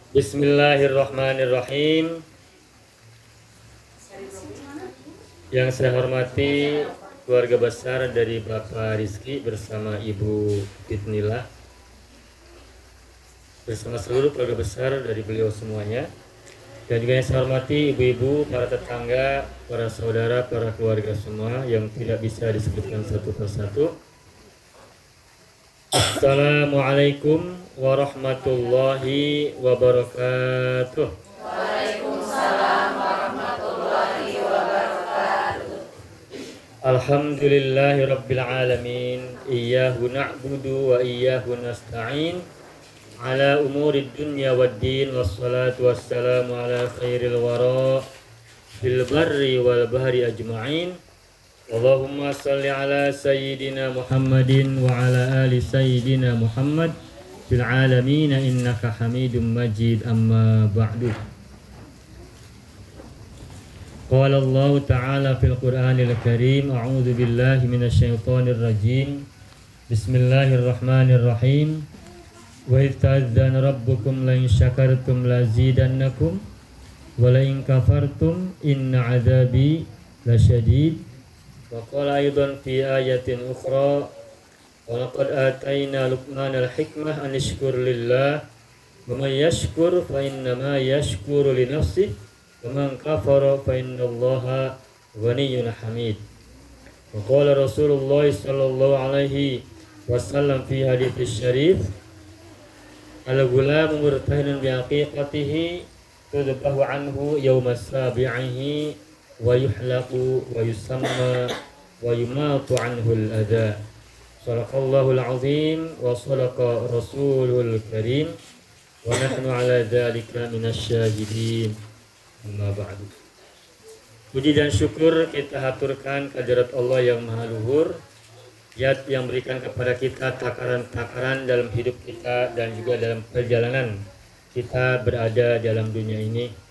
Bismillahirrahmanirrahim. Yang saya hormati keluarga besar dari Bapak Rizky bersama Ibu Fitnillah, bersama seluruh keluarga besar dari beliau semuanya. Dan juga yang saya hormati ibu-ibu, para tetangga, para saudara, para keluarga semua yang tidak bisa disebutkan satu persatu. Assalamualaikum warahmatullahi wabarakatuh. Waalaikumsalam warahmatullahi wabarakatuh. Alhamdulillahi rabbil alamin. Iyyahu na'budu wa iyyahu nasta'in. Ala umurid dunya waddin. Wassalatu wassalamu ala khairil wara fil barri wal bahri ajma'in. Allahumma salli ala sayyidina Muhammadin wa ala ali sayyidina Muhammad fil alamin innaka hamidum majid, amma ba'du. Qala Allah ta'ala fil Qur'anil Karim, a'udzu billahi minasy syaithanir rajim. Bismillahirrahmanirrahim. Wa idh ta'adzana rabbukum la in syakartum lazidannakum wa la in kafartum inna 'adzabi lasyadid. Wa qala aidan fi ayatin ukhra, wa laqad atayna Luqmanal hikmah an yashkur lillah wa man yashkur fa innama yashkuru li nafsihi wa man kafara fa innallaha ghaniyyun hamid. Wa qala Rasulullah sallallahu alaihi wasallam fi hadits syarif, al-ghulam murtahinun bi aqiqatihi tudbahu anhu yawmas sabi'ihi wa yuhlaqu wa yusamma wa yumatu anhu al-adha. Sadaqallahu al-azim wa sadaqa rasulul karim wa nahnu ala dhalika minasy syahidin, amma ba'du. Puji dan syukur kita haturkan kehadirat Allah yang maha luhur, Zat yang berikan kepada kita takaran-takaran dalam hidup kita dan juga dalam perjalanan kita berada dalam dunia ini.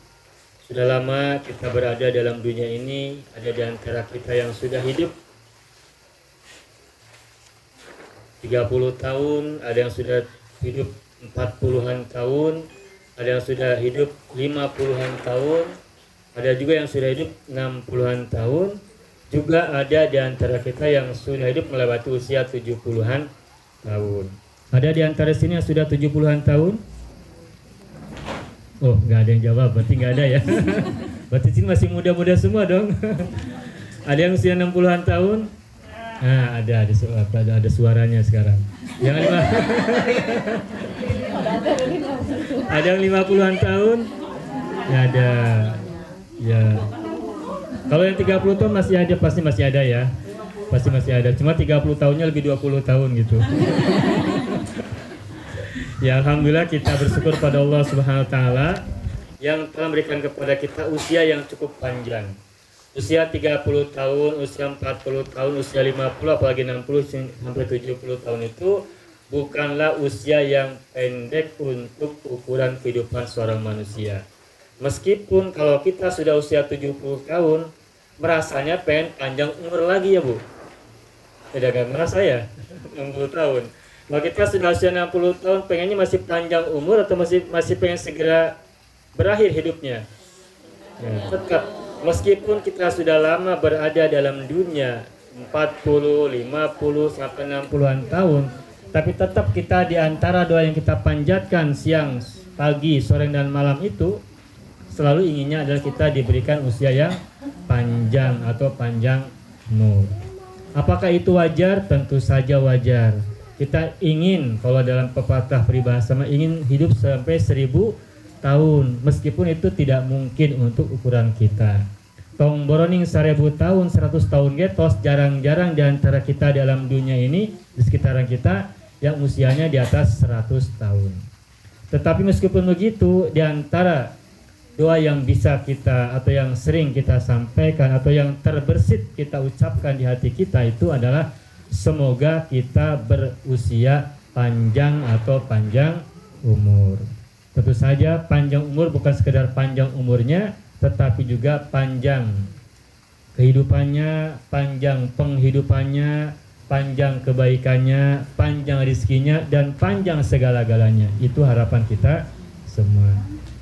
Sudah lama kita berada dalam dunia ini, ada di antara kita yang sudah hidup 30 tahun, ada yang sudah hidup 40-an tahun, ada yang sudah hidup 50-an tahun, ada juga yang sudah hidup 60-an tahun, juga ada di antara kita yang sudah hidup melewati usia 70-an tahun. Ada di antara sini yang sudah 70-an tahun? Oh, nggak ada yang jawab, berarti nggak ada ya. Berarti sini masih muda-muda semua dong. Ada yang usia 60-an tahun? Nah, ada suaranya sekarang. Yang ada yang 50-an tahun? Nggak ada. Ya. Kalau yang 30 tahun masih ada, pasti masih ada ya. Pasti masih ada. Cuma 30 tahunnya lebih 20 tahun gitu. Ya, alhamdulillah kita bersyukur pada Allah Subhanahu wa taala yang telah memberikan kepada kita usia yang cukup panjang. Usia 30 tahun, usia 40 tahun, usia 50, apalagi 60 sampai 70 tahun itu bukanlah usia yang pendek untuk ukuran kehidupan seorang manusia. Meskipun kalau kita sudah usia 70 tahun, merasanya pengen panjang umur lagi ya Bu. Tidak kan merasa ya? 60 tahun. Kalau kita sudah usia 60 tahun, pengennya masih panjang umur atau masih pengen segera berakhir hidupnya? Ya, tetap, meskipun kita sudah lama berada dalam dunia 40, 50, sampai 60-an tahun, tapi tetap kita di antara doa yang kita panjatkan siang, pagi, sore, dan malam itu selalu inginnya adalah kita diberikan usia yang panjang atau panjang umur. Apakah itu wajar? Tentu saja wajar. Kita ingin, kalau dalam pepatah peribahasa, ingin hidup sampai 1000 tahun, meskipun itu tidak mungkin untuk ukuran kita. Tong boroning 1000 tahun, 100 tahun getos, jarang-jarang di antara kita dalam dunia ini, di sekitaran kita, yang usianya di atas 100 tahun. Tetapi meskipun begitu, di antara doa yang bisa kita, atau yang sering kita sampaikan, atau yang terbersit kita ucapkan di hati kita itu adalah semoga kita berusia panjang atau panjang umur. Tentu saja panjang umur bukan sekedar panjang umurnya, tetapi juga panjang kehidupannya, panjang penghidupannya, panjang kebaikannya, panjang rizkinya, dan panjang segala-galanya. Itu harapan kita semua.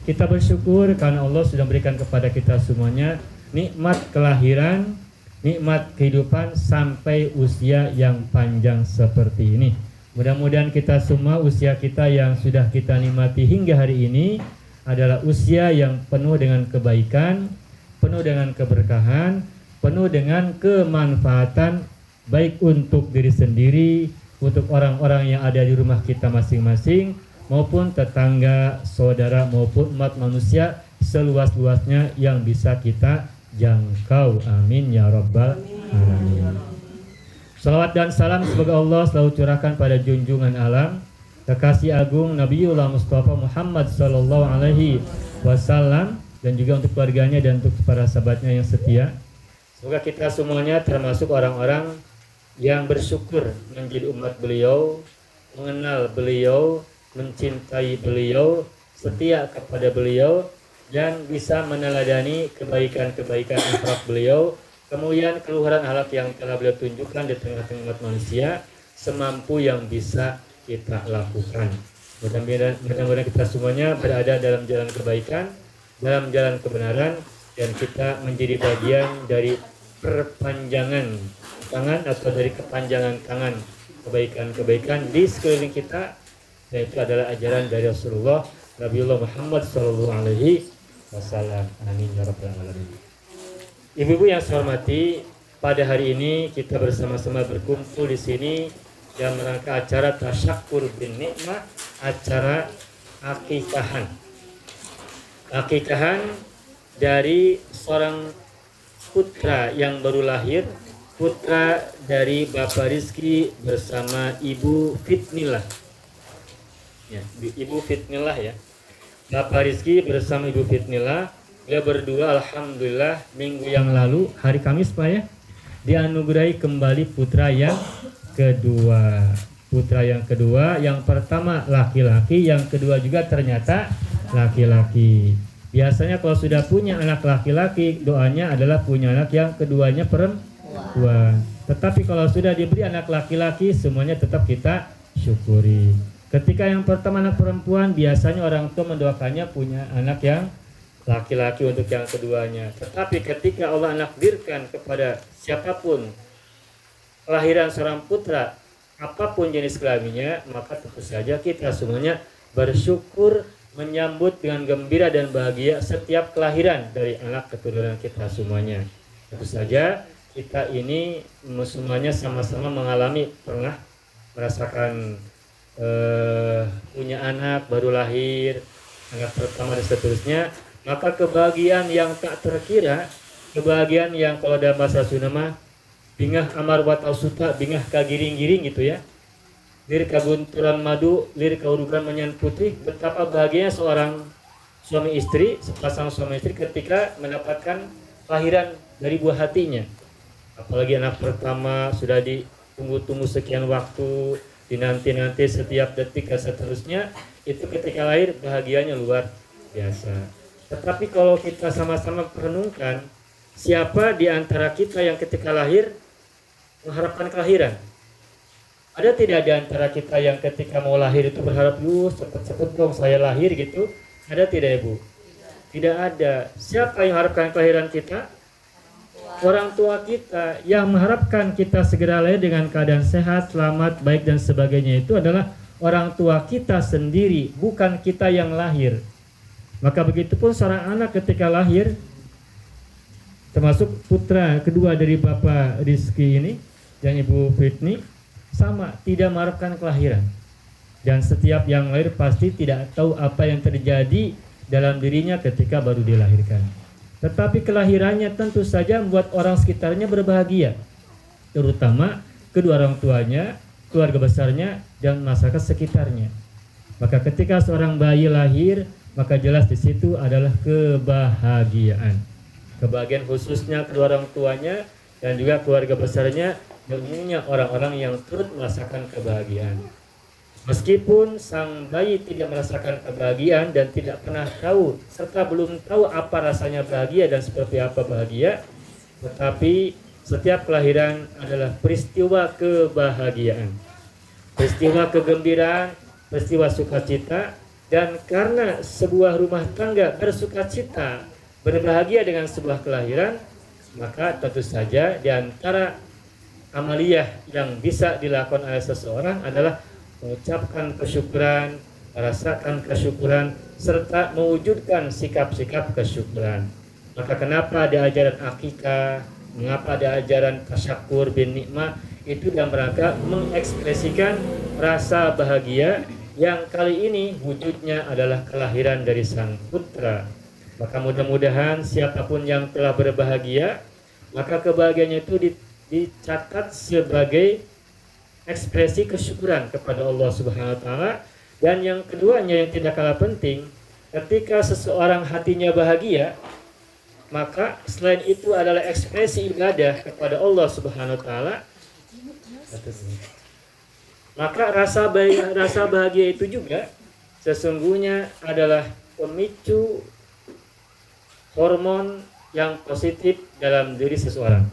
Kita bersyukur karena Allah sudah berikan kepada kita semuanya nikmat kelahiran, nikmat kehidupan sampai usia yang panjang seperti ini. Mudah-mudahan kita semua usia kita yang sudah kita nikmati hingga hari ini adalah usia yang penuh dengan kebaikan, penuh dengan keberkahan, penuh dengan kemanfaatan baik untuk diri sendiri, untuk orang-orang yang ada di rumah kita masing-masing, maupun tetangga, saudara, maupun umat manusia seluas-luasnya yang bisa kita jangkau. Amin ya rabbal alamin. Salawat dan salam semoga Allah selalu curahkan pada junjungan alam, kekasih agung Nabiullah Mustafa Muhammad sallallahu alaihi wasallam, dan juga untuk keluarganya dan untuk para sahabatnya yang setia. Semoga kita semuanya termasuk orang-orang yang bersyukur menjadi umat beliau, mengenal beliau, mencintai beliau, setia kepada beliau, dan bisa meneladani kebaikan-kebaikan akhlak beliau, kemudian keluhuran akhlak yang telah beliau tunjukkan di tengah-tengah umat manusia semampu yang bisa kita lakukan. Mudah-mudahan kita semuanya berada dalam jalan kebaikan, dalam jalan kebenaran, dan kita menjadi bagian dari perpanjangan tangan atau dari kepanjangan tangan kebaikan-kebaikan di sekeliling kita, yaitu adalah ajaran dari Rasulullah Nabiullah Muhammad sallallahu alaihi wasallam. Amin ya rabbal alamin. Ibu-ibu yang saya hormati, pada hari ini kita bersama-sama berkumpul di sini dalam rangka acara Tasyakur bin Nikmah, acara akikahan. Akikahan dari seorang putra yang baru lahir, putra dari Bapak Rizki bersama Ibu Fitnillah. Ya, Ibu Fitnillah ya. Bapak Rizki bersama Ibu Fitnillah, beliau berdua alhamdulillah minggu yang lalu hari Kamis Pak ya, dianugerahi kembali putra yang kedua. Putra yang kedua, yang pertama laki-laki, yang kedua juga ternyata laki-laki. Biasanya kalau sudah punya anak laki-laki, doanya adalah punya anak yang keduanya perempuan. Tetapi kalau sudah diberi anak laki-laki, semuanya tetap kita syukuri. Ketika yang pertama anak perempuan, biasanya orang tua mendoakannya punya anak yang laki-laki untuk yang keduanya. Tetapi ketika Allah nakdirkan kepada siapapun kelahiran seorang putra, apapun jenis kelaminnya, maka tentu saja kita semuanya bersyukur, menyambut dengan gembira dan bahagia setiap kelahiran dari anak keturunan kita semuanya. Tentu saja kita ini semuanya sama-sama mengalami, pernah merasakan punya anak baru lahir, anak pertama dan seterusnya. Maka kebahagiaan yang tak terkira, kebahagiaan yang kalau dalam bahasa Sunda mah bingah amar watau suta, bingah kagiring-giring gitu ya. Lir kagunturan madu, lir kaurukan menyan putih. Betapa bahagianya seorang suami istri, sepasang suami istri ketika mendapatkan kelahiran dari buah hatinya. Apalagi anak pertama sudah ditunggu-tunggu sekian waktu, dinanti-nanti setiap detik dan seterusnya. Itu ketika lahir bahagianya luar biasa. Tetapi kalau kita sama-sama perenungkan, siapa di antara kita yang ketika lahir mengharapkan kelahiran? Ada tidak di antara kita yang ketika mau lahir itu berharap, cepet-cepet dong saya lahir gitu? Ada tidak Ibu? Tidak ada. Siapa yang mengharapkan kelahiran kita? Orang tua kita. Yang mengharapkan kita segera lahir dengan keadaan sehat, selamat, baik dan sebagainya itu adalah orang tua kita sendiri, bukan kita yang lahir. Maka begitupun seorang anak ketika lahir, termasuk putra kedua dari Bapak Rizki ini, yang Ibu Fitni, sama, tidak mengharapkan kelahiran. Dan setiap yang lahir pasti tidak tahu apa yang terjadi dalam dirinya ketika baru dilahirkan. Tetapi kelahirannya tentu saja membuat orang sekitarnya berbahagia, terutama kedua orang tuanya, keluarga besarnya, dan masyarakat sekitarnya. Maka ketika seorang bayi lahir, maka jelas di situ adalah kebahagiaan. Kebahagiaan khususnya kedua orang tuanya dan juga keluarga besarnya, dan umumnya orang-orang yang turut merasakan kebahagiaan. Meskipun sang bayi tidak merasakan kebahagiaan dan tidak pernah tahu serta belum tahu apa rasanya bahagia dan seperti apa bahagia, tetapi setiap kelahiran adalah peristiwa kebahagiaan, peristiwa kegembiraan, peristiwa sukacita, Dan karena sebuah rumah tangga bersukacita, berbahagia dengan sebuah kelahiran, maka tentu saja di antara amaliyah yang bisa dilakukan oleh seseorang adalah mengucapkan kesyukuran, merasakan kesyukuran, serta mewujudkan sikap-sikap kesyukuran. Maka kenapa ada ajaran akikah, mengapa ada ajaran tasyakur bin nikmah, itu dalam rangka mengekspresikan rasa bahagia yang kali ini wujudnya adalah kelahiran dari sang putra. Maka mudah-mudahan siapapun yang telah berbahagia, maka kebahagiaannya itu dicatat sebagai ekspresi kesyukuran kepada Allah Subhanahu wa taala. Dan yang keduanya yang tidak kalah penting, ketika seseorang hatinya bahagia, maka selain itu adalah ekspresi ibadah kepada Allah Subhanahu wa taala. Maka rasa bahagia itu juga sesungguhnya adalah pemicu hormon yang positif dalam diri seseorang.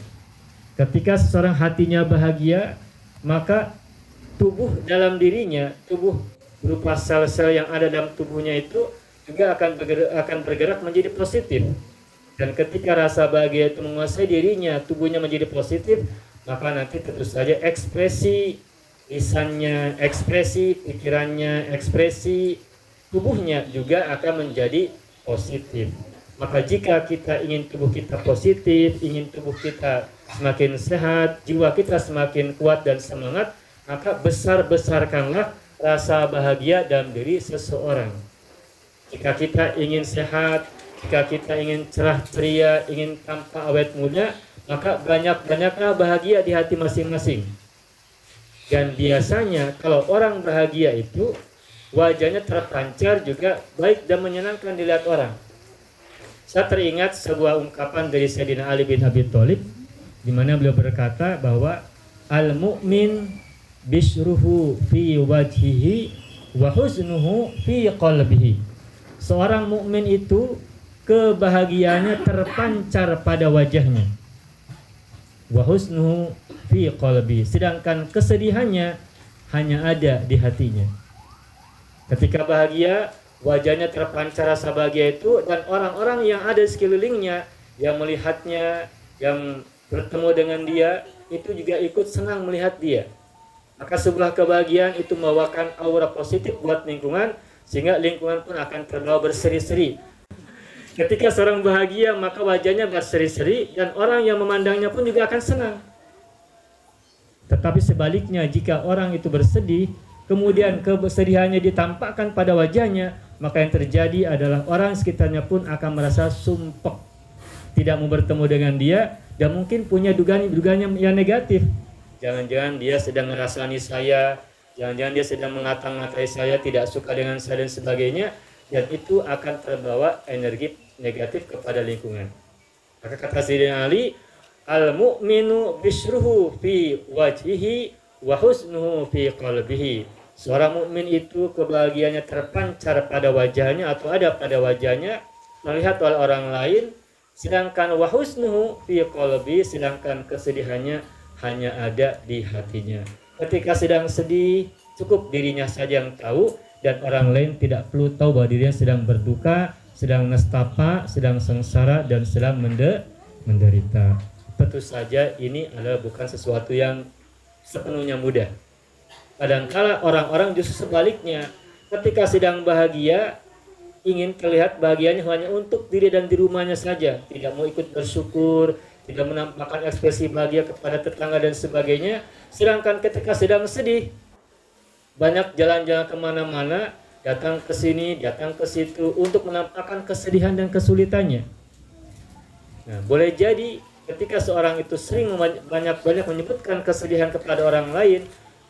Ketika seseorang hatinya bahagia, maka tubuh dalam dirinya, tubuh berupa sel-sel yang ada dalam tubuhnya itu juga akan bergerak menjadi positif. Dan ketika rasa bahagia itu menguasai dirinya, tubuhnya menjadi positif, maka nanti tentu saja ekspresi lisannya, ekspresi pikirannya, ekspresi tubuhnya juga akan menjadi positif. Maka jika kita ingin tubuh kita positif, ingin tubuh kita semakin sehat, jiwa kita semakin kuat dan semangat, maka besar-besarkanlah rasa bahagia dalam diri seseorang. Jika kita ingin sehat, jika kita ingin cerah ceria, ingin tampak awet muda, maka banyak-banyaklah bahagia di hati masing-masing. Dan biasanya kalau orang bahagia itu wajahnya terpancar juga baik dan menyenangkan dilihat orang. Saya teringat sebuah ungkapan dari Sayyidina Ali bin Abi Thalib, di mana beliau berkata bahwa al-mu'min bishruhu fi wajhihi wa huznuhu fi qalbihi. Seorang mukmin itu kebahagiaannya terpancar pada wajahnya. Wa huznuhu fi qalbi, sedangkan kesedihannya hanya ada di hatinya. Ketika bahagia, wajahnya terpancar rasa bahagia itu, dan orang-orang yang ada di sekelilingnya yang melihatnya, yang bertemu dengan dia, itu juga ikut senang melihat dia. Maka sebuah kebahagiaan itu membawakan aura positif buat lingkungan, sehingga lingkungan pun akan terbawa berseri-seri. Ketika seorang bahagia, maka wajahnya berseri-seri dan orang yang memandangnya pun juga akan senang. Tetapi sebaliknya, jika orang itu bersedih, kemudian kesedihannya ditampakkan pada wajahnya, maka yang terjadi adalah orang sekitarnya pun akan merasa sumpek, tidak mau bertemu dengan dia, dan mungkin punya dugaan yang negatif. Jangan-jangan dia sedang merasani saya, jangan-jangan dia sedang mengata-ngatai saya, tidak suka dengan saya dan sebagainya, dan itu akan terbawa energi negatif kepada lingkungan. Maka kata Sayyidina Ali, al-mu'minu bishruhu fi wajhihi wa husnuhu fi qalbihi. Seorang mukmin itu kebahagiaannya terpancar pada wajahnya atau ada pada wajahnya, melihat oleh orang lain, sedangkan wa husnuhu fi qalbi, sedangkan kesedihannya hanya ada di hatinya. Ketika sedang sedih, cukup dirinya saja yang tahu, dan orang lain tidak perlu tahu bahwa dirinya sedang berduka, sedang nestapa, sedang sengsara, dan sedang menderita. Tentu saja ini adalah bukan sesuatu yang sepenuhnya mudah. Kadangkala orang-orang justru sebaliknya, ketika sedang bahagia, ingin terlihat bahagianya hanya untuk diri dan di rumahnya saja, tidak mau ikut bersyukur, tidak menampakkan ekspresi bahagia kepada tetangga dan sebagainya. Sedangkan ketika sedang sedih, banyak jalan-jalan kemana-mana, datang ke sini, datang ke situ untuk menampakkan kesedihan dan kesulitannya. Nah, boleh jadi ketika seorang itu sering banyak-banyak menyebutkan kesedihan kepada orang lain,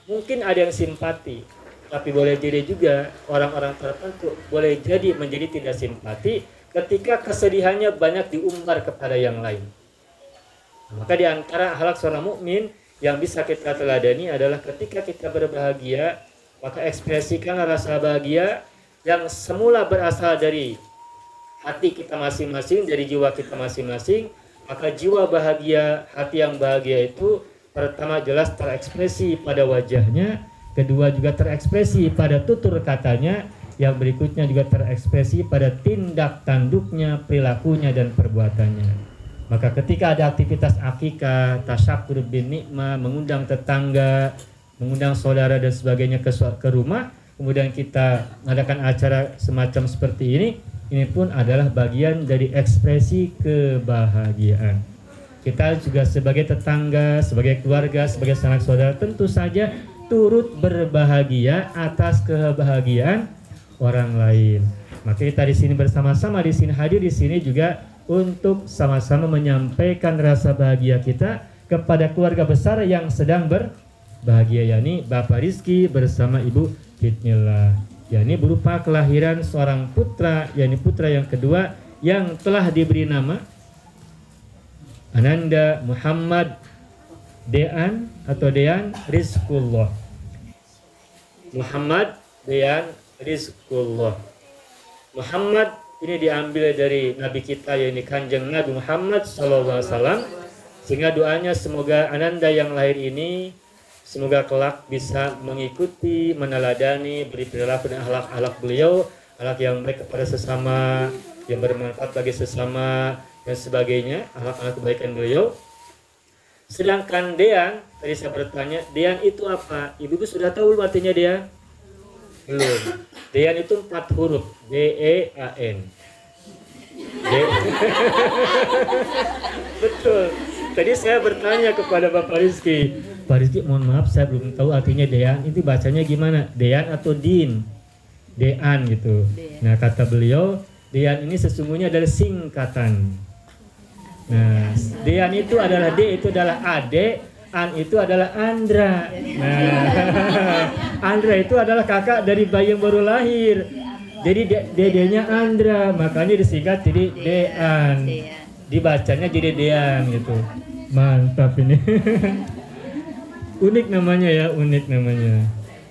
mungkin ada yang simpati, tapi boleh jadi juga orang-orang tertentu boleh jadi menjadi tidak simpati ketika kesedihannya banyak diumbar kepada yang lain. Maka di antara akhlak seorang mukmin yang bisa kita teladani adalah ketika kita berbahagia, maka ekspresikan rasa bahagia yang semula berasal dari hati kita masing-masing, dari jiwa kita masing-masing. Maka jiwa bahagia, hati yang bahagia itu pertama jelas terekspresi pada wajahnya, kedua juga terekspresi pada tutur katanya, yang berikutnya juga terekspresi pada tindak tanduknya, perilakunya, dan perbuatannya. Maka ketika ada aktivitas akikah, tasyakur bin nikmah, mengundang tetangga, mengundang saudara dan sebagainya ke rumah, kemudian kita mengadakan acara semacam seperti ini pun adalah bagian dari ekspresi kebahagiaan. Kita juga sebagai tetangga, sebagai keluarga, sebagai sanak saudara tentu saja turut berbahagia atas kebahagiaan orang lain. Maka kita di sini bersama-sama, di sini hadir di sini juga untuk sama-sama menyampaikan rasa bahagia kita kepada keluarga besar yang sedang berbahagia, yakni Bapak Rizky bersama Ibu Fitnillah, yakni berupa kelahiran seorang putra, yakni putra yang kedua yang telah diberi nama Ananda Muhammad Dean atau Dean Rizkullah. Muhammad Dean Rizkullah. Muhammad ini diambil dari Nabi kita, yakni Kanjeng Nabi Muhammad SAW, sehingga doanya semoga Ananda yang lahir ini semoga kelak bisa mengikuti, meneladani, beri perilaku dan akhlak beliau, akhlak yang baik kepada sesama, yang bermanfaat bagi sesama dan sebagainya, akhlak kebaikan beliau. Sedangkan Dean, tadi saya bertanya, Dean itu apa? Ibu sudah tahu artinya Dean? Belum. Dean itu 4 huruf, D-E-A-N. Betul. Tadi saya bertanya kepada Bapak Rizky, Pak Rizky mohon maaf saya belum tahu artinya Dean, itu bacanya gimana? Dean atau Din? Dean gitu. Nah kata beliau, Dean ini sesungguhnya adalah singkatan. Nah, Dean itu adalah D itu adalah Ade, An itu adalah Andra. Nah, Andra itu adalah kakak dari bayi yang baru lahir. Jadi dedenya Andra, makanya disingkat jadi Dean. Dibacanya jadi Dean gitu. Mantap ini. Unik namanya ya, unik namanya.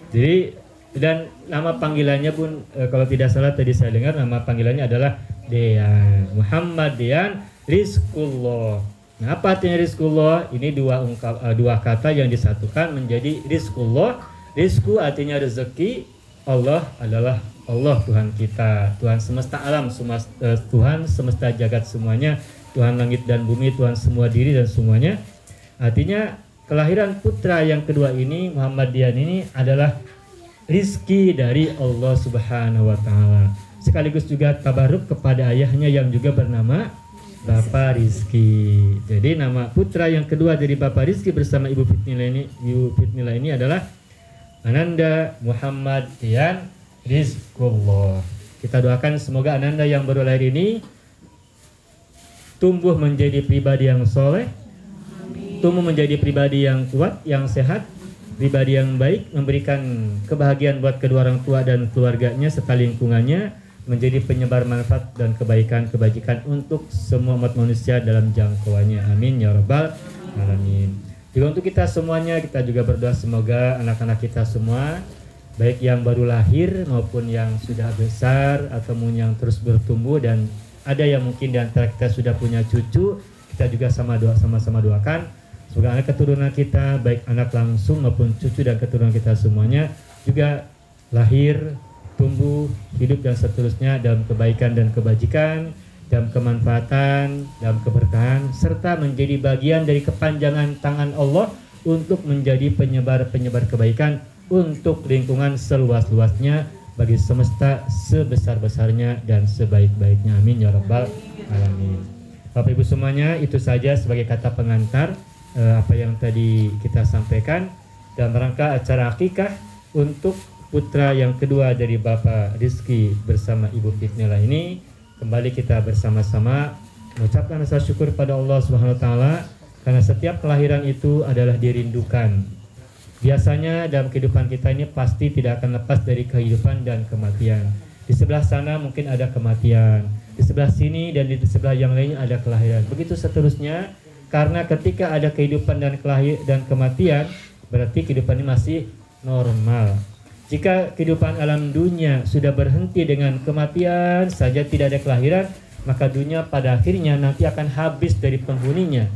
Jadi dan nama panggilannya pun kalau tidak salah tadi saya dengar nama panggilannya adalah Dean. Muhammad Dean Rizkullah. Nah, apa artinya Rizkullah? Ini dua kata yang disatukan menjadi Rizkullah. Rizku artinya rezeki. Allah adalah Allah Tuhan kita, Tuhan semesta alam, Tuhan semesta jagat semuanya, Tuhan langit dan bumi, Tuhan semua diri dan semuanya. Artinya kelahiran putra yang kedua ini, Muhammad Dian ini adalah rizki dari Allah Subhanahu wa Ta'ala. Sekaligus juga tabaruk kepada ayahnya yang juga bernama Bapak Rizky. Jadi nama putra yang kedua dari Bapak Rizky bersama Ibu Fitnillah ini adalah Ananda Muhammad Dian Rizkullah. Kita doakan semoga Ananda yang baru lahir ini tumbuh menjadi pribadi yang soleh, tumbuh menjadi pribadi yang kuat, yang sehat, pribadi yang baik, memberikan kebahagiaan buat kedua orang tua dan keluarganya serta lingkungannya, menjadi penyebar manfaat dan kebaikan-kebajikan untuk semua umat manusia dalam jangkauannya. Amin ya rabbal alamin. Juga untuk kita semuanya, kita juga berdoa semoga anak-anak kita semua, baik yang baru lahir maupun yang sudah besar ataupun yang terus bertumbuh, dan ada yang mungkin di antara kita sudah punya cucu, kita juga sama-sama doakan semoga anak keturunan kita, baik anak langsung maupun cucu dan keturunan kita semuanya juga lahir, tumbuh, hidup dan seterusnya dalam kebaikan dan kebajikan, dalam kemanfaatan, dalam keberkahan, serta menjadi bagian dari kepanjangan tangan Allah untuk menjadi penyebar kebaikan untuk lingkungan seluas-luasnya, bagi semesta sebesar-besarnya dan sebaik-baiknya. Amin ya rabbal alamin. Bapak Ibu semuanya, itu saja sebagai kata pengantar apa yang tadi kita sampaikan dalam rangka acara akikah untuk putra yang kedua dari Bapak Rizky bersama Ibu Fitnillah ini. Kembali kita bersama-sama mengucapkan rasa syukur pada Allah Subhanahu wa Ta'ala, karena setiap kelahiran itu adalah dirindukan. Biasanya dalam kehidupan kita ini pasti tidak akan lepas dari kehidupan dan kematian. Di sebelah sana mungkin ada kematian, di sebelah sini dan di sebelah yang lainnya ada kelahiran. Begitu seterusnya, karena ketika ada kehidupan dan kematian, berarti kehidupan ini masih normal. Jika kehidupan alam dunia sudah berhenti dengan kematian saja, tidak ada kelahiran, maka dunia pada akhirnya nanti akan habis dari penghuninya.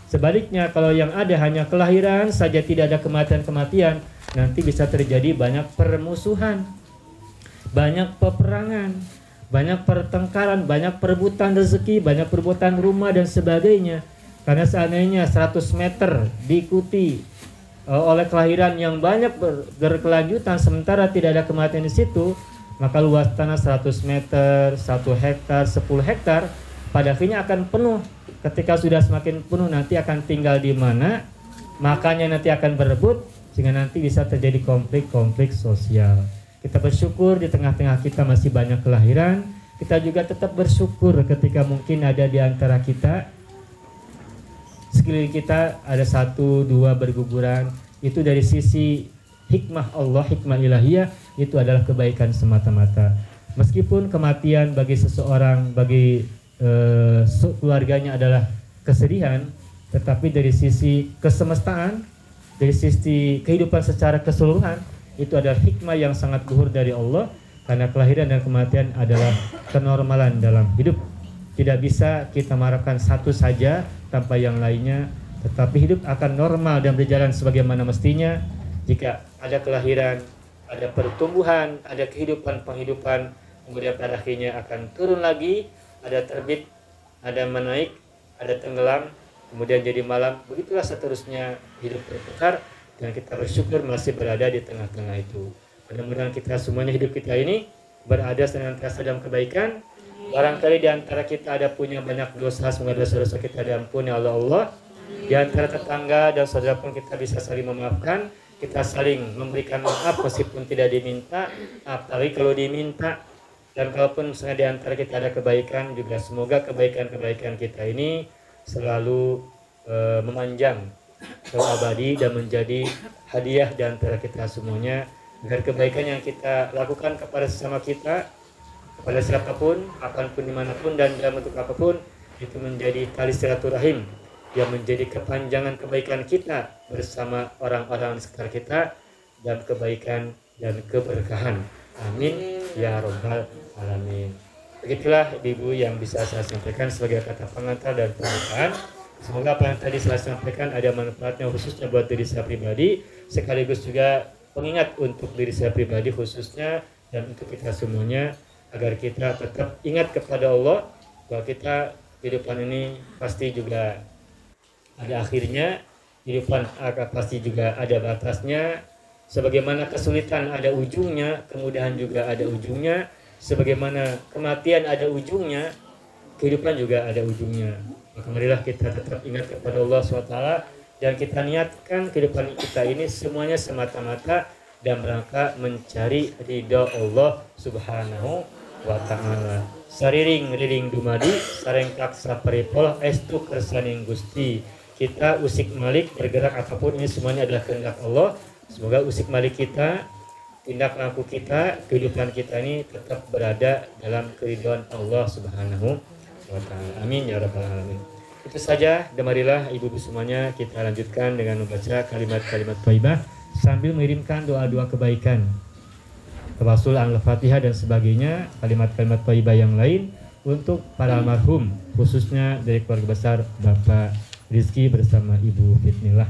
Sebaliknya, kalau yang ada hanya kelahiran saja, tidak ada kematian-kematian, nanti bisa terjadi banyak permusuhan. banyak peperangan, banyak pertengkaran, banyak perebutan rezeki, banyak perebutan rumah dan sebagainya. Karena seandainya 100 meter diikuti oleh kelahiran yang banyak berkelanjutan sementara tidak ada kematian di situ, maka luas tanah 100 meter, 1 hektar, 10 hektar pada akhirnya akan penuh. Ketika sudah semakin penuh nanti akan tinggal di mana, makanya nanti akan berebut sehingga nanti bisa terjadi konflik-konflik sosial. Kita bersyukur di tengah-tengah kita masih banyak kelahiran. Kita juga tetap bersyukur ketika mungkin ada di antara kita, sekeliling kita ada 1, 2 berguguran. Itu dari sisi hikmah Allah, hikmah ilahiyah, itu adalah kebaikan semata-mata. Meskipun kematian bagi seseorang, bagi keluarganya adalah kesedihan, tetapi dari sisi kesemestaan, dari sisi kehidupan secara keseluruhan, itu adalah hikmah yang sangat luhur dari Allah. Karena kelahiran dan kematian adalah kenormalan dalam hidup. Tidak bisa kita mengharapkan satu saja tanpa yang lainnya, tetapi hidup akan normal dan berjalan sebagaimana mestinya jika ada kelahiran, ada pertumbuhan, ada kehidupan penghidupan, kemudian pada akhirnya akan turun lagi, ada terbit, ada menaik, ada tenggelam, kemudian jadi malam. Begitulah seterusnya hidup berputar, dan kita bersyukur masih berada di tengah-tengah itu. Mudah-mudahan kita semuanya hidup kita ini berada senantiasa dalam kebaikan. Barangkali di antara kita ada punya banyak dosa, semoga dosa-dosa kita diampuni oleh Allah. Di antara tetangga dan saudara pun kita bisa saling memaafkan, kita saling memberikan maaf meskipun tidak diminta, apalagi kalau diminta. Dan kalaupun misalnya di antara kita ada kebaikan, juga semoga kebaikan-kebaikan kita ini selalu memanjang, selalu abadi dan menjadi hadiah di antara kita semuanya, agar kebaikan yang kita lakukan kepada sesama kita, kepada siapapun, kapanpun, dimanapun, dan dalam bentuk apapun, itu menjadi tali silaturahim yang menjadi kepanjangan kebaikan kita bersama orang-orang di sekitar kita, dan kebaikan dan keberkahan. Amin ya robbal alamin. Begitulah Ibu yang bisa saya sampaikan sebagai kata pengantar dan pembukaan. Semoga apa yang tadi saya sampaikan ada manfaatnya, khususnya buat diri saya pribadi, sekaligus juga pengingat untuk diri saya pribadi khususnya, dan untuk kita semuanya, agar kita tetap ingat kepada Allah bahwa kita kehidupan ini pasti juga ada akhirnya, kehidupan pasti juga ada batasnya. Sebagaimana kesulitan ada ujungnya, kemudahan juga ada ujungnya. Sebagaimana kematian ada ujungnya, kehidupan juga ada ujungnya. Maka marilah kita tetap ingat kepada Allah SWT, dan kita niatkan kehidupan kita ini semuanya semata-mata dan rangka mencari ridha Allah Subhanahu wa ta'ala. Sariring-riring dumadi sarengkak saparipol estu kersaning Gusti. Kita usik malik bergerak apapun ini semuanya adalah kehendak Allah. Semoga usik malik kita, tindak laku kita, kehidupan kita ini tetap berada dalam keridhaan Allah Subhanahu wa ta'ala. Amin ya rabbal alamin. Itu saja, dan marilah ibu-ibu semuanya kita lanjutkan dengan membaca kalimat-kalimat thayyibah sambil mengirimkan doa-doa kebaikan, tawasul al-Fatihah dan sebagainya, kalimat-kalimat thayyibah yang lain untuk para almarhum, khususnya dari keluarga besar Bapak Rizky bersama Ibu Fitnillah.